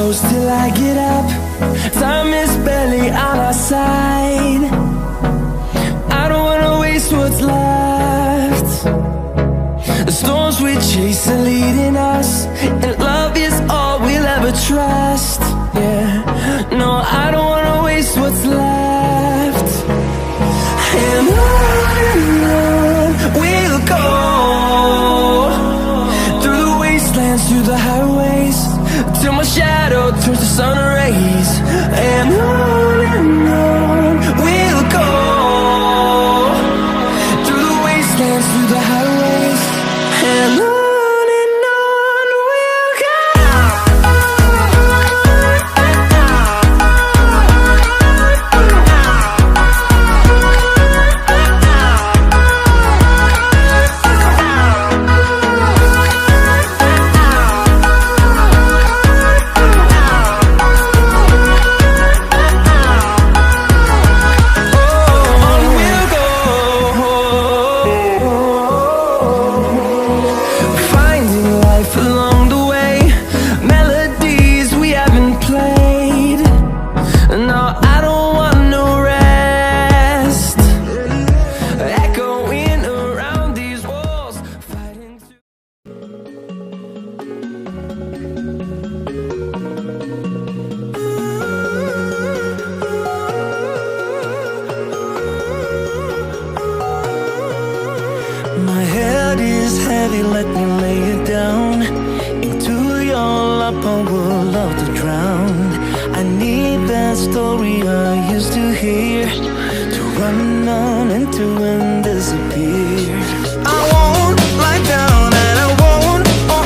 close till I get up. Time is barely on our side. I don't wanna waste what's left. The storms we chase are leading us, and love is all we'll ever trust. Yeah, no, I don't wanna waste what's left. And on we'll go, through the wastelands, through the highways, till my shadow turns to sun rays. And on we'll go, through the wastelands, through the highways, and on we'll go. My head is heavy, let me lay it down. Into your lap I would love to drown. I need that story I used to hear, to run on into and disappear. I won't lie down and I won't, I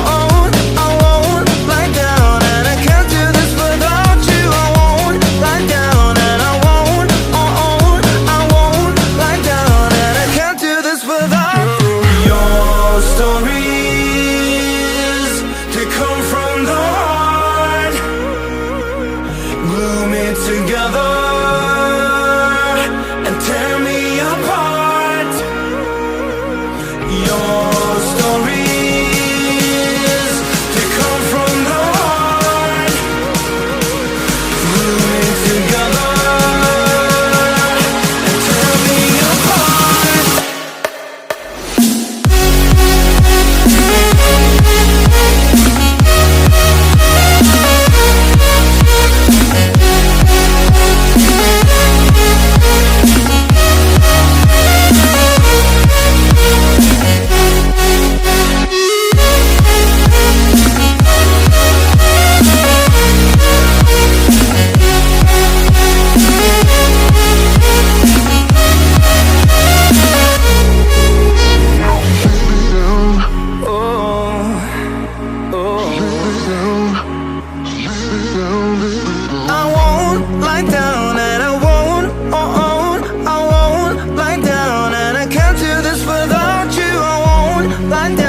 won't lie down, and I can't do this without you. I won't lie down and I won't, I won't lie down, and I can't do this without you. Stories to come from the heart, glue me together and tear me apart. Your stories to come from the heart, glue me together and tear me apart. I won't lie down and I won't, I won't lie down, and I can't do this without you. I won't lie down.